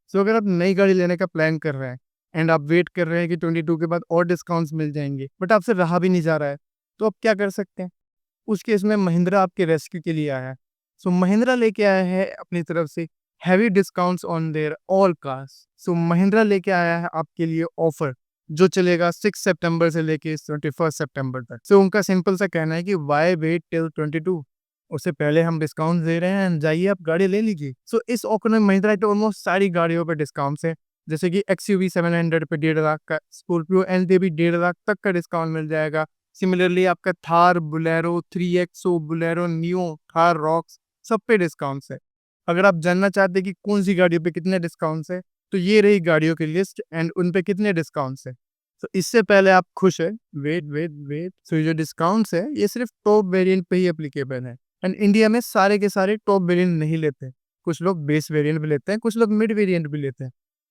सो अगर आप नई गाड़ी लेने का प्लान कर रहे हैं एंड आप वेट कर रहे हैं कि 22 के बाद और डिस्काउंट्स मिल जाएंगे, बट आपसे रहा भी नहीं जा रहा है, तो आप क्या कर सकते हैं? उस केस में महिंद्रा आपके रेस्क्यू के लिए आया है। सो महिंद्रा लेके आया है अपनी तरफ से heavy discounts on their all cars. So Mahindra लेके आया है आपके लिए ऑफर जो चलेगा 6 सितंबर से लेके 21 सितंबर तक। सो उनका सिंपल सा कहना है कि व्हाई वेट टिल 22, उससे पहले हम डिस्काउंट दे रहे हैं, जाइए आप गाड़ी ले लीजिए। सो इस ऑफर में महिंद्रा की ऑलमोस्ट सारी गाड़ियों पे डिस्काउंट्स है, जैसे कि XUV 700 पे 1.5 लाख का, स्कॉर्पियो एन भी 1.5 लाख तक का डिस्काउंट मिल जाएगा। सिमिलरली आपका Thar, Bolero, 3XO, Bolero neo, Thar rocks, सब पे डिस्काउंट्स है। अगर आप जानना चाहते हैं कि कौन सी गाड़ियों पे कितने डिस्काउंट्स है, तो ये रही गाड़ियों की लिस्ट एंड उन पे कितने डिस्काउंट्स है। तो इससे पहले आप खुश है, वेट वेट वेट, तो ये जो डिस्काउंट्स है ये सिर्फ टॉप वेरिएंट पे ही एप्लीकेबल है एंड इंडिया में सारे के सारे टॉप वेरिएंट नहीं लेते। कुछ लोग बेस वेरिएंट भी लेते हैं, कुछ लोग मिड वेरिएंट भी लेते हैं।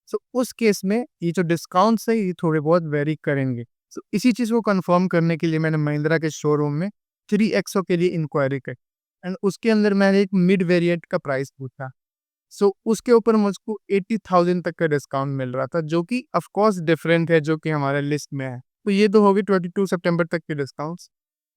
सो उस केस में ये जो डिस्काउंट्स है ये थोड़े बहुत वेरी करेंगे। सो इसी चीज़ को कंफर्म करने के लिए मैंने महिंद्रा के शोरूम में 3XO के लिए इंक्वायरी करी एंड उसके अंदर मैंने एक मिड वेरिएंट का प्राइस पूछा। सो उसके ऊपर मुझको 80,000 तक का डिस्काउंट मिल रहा था, जो कि ऑफ कोर्स डिफरेंट है, जो कि हमारे लिस्ट में है। तो ये तो होगी 22 सितंबर तक के डिस्काउंट्स।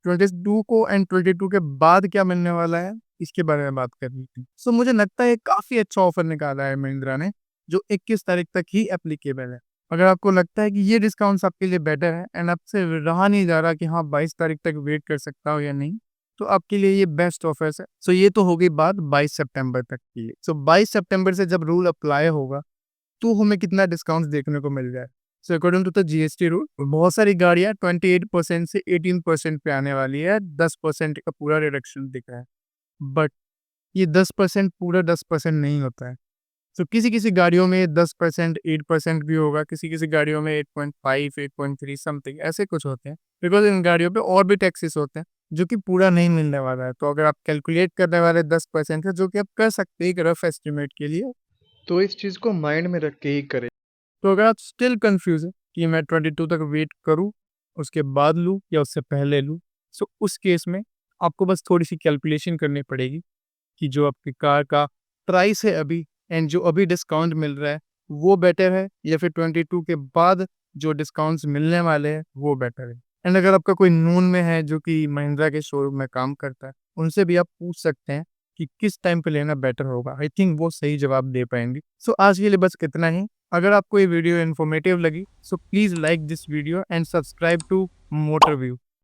22 को एंड 22 के बाद क्या मिलने वाला है, इसके बारे में बात करनी थी। सो मुझे लगता है काफ़ी अच्छा ऑफर निकाला है महिंद्रा ने, जो 21 तारीख तक ही एप्लीकेबल है। अगर आपको लगता है कि ये डिस्काउंट्स आपके लिए बेटर है एंड आपसे रहा नहीं जा रहा कि हाँ 22 तारीख तक वेट कर सकता हो या नहीं, तो आपके लिए ये बेस्ट ऑफर्स है। सो ये तो हो गई बात 22 सितंबर तक की। सो 22 सितंबर से जब रूल अप्लाई होगा तो हमें कितना डिस्काउंट देखने को मिल जाए। So according to the GST rule, बहुत सारी गाड़ियां 28% से 18% पे आने वाली है, 10% का पूरा रिडक्शन दिख रहा है। बट ये 10% पूरा 10% नहीं होता है। तो किसी किसी गाड़ियों में 10%, 8% भी होगा, किसी किसी गाड़ियों में 8.5, 8.3 समथिंग ऐसे कुछ होते हैं, बिकॉज इन गाड़ियों पे और भी टैक्सेस होते हैं जो कि पूरा नहीं मिलने वाला है। तो अगर आप कैलकुलेट करने वाले 10% है, जो कि आप कर सकते हैं एक रफ एस्टिमेट के लिए, तो इस चीज़ को माइंड में रख के ही करें। तो अगर आप स्टिल कंफ्यूज है कि मैं 22 तक वेट करूं, उसके बाद लूं या उससे पहले लूं, सो उस केस में आपको बस थोड़ी सी कैलकुलेशन करनी पड़ेगी कि जो आपकी कार का प्राइस है अभी एंड जो अभी डिस्काउंट मिल रहा है वो बेटर है, या फिर 22 के बाद जो डिस्काउंट्स मिलने वाले हैं वो बेटर है। एंड अगर आपका कोई नून में है जो कि महिंद्रा के शोरूम में काम करता है, उनसे भी आप पूछ सकते हैं कि किस टाइम पे लेना बेटर होगा। आई थिंक वो सही जवाब दे पाएंगे। सो आज के लिए बस इतना ही। अगर आपको ये वीडियो इन्फॉर्मेटिव लगी, so please like this video and subscribe to Motor view.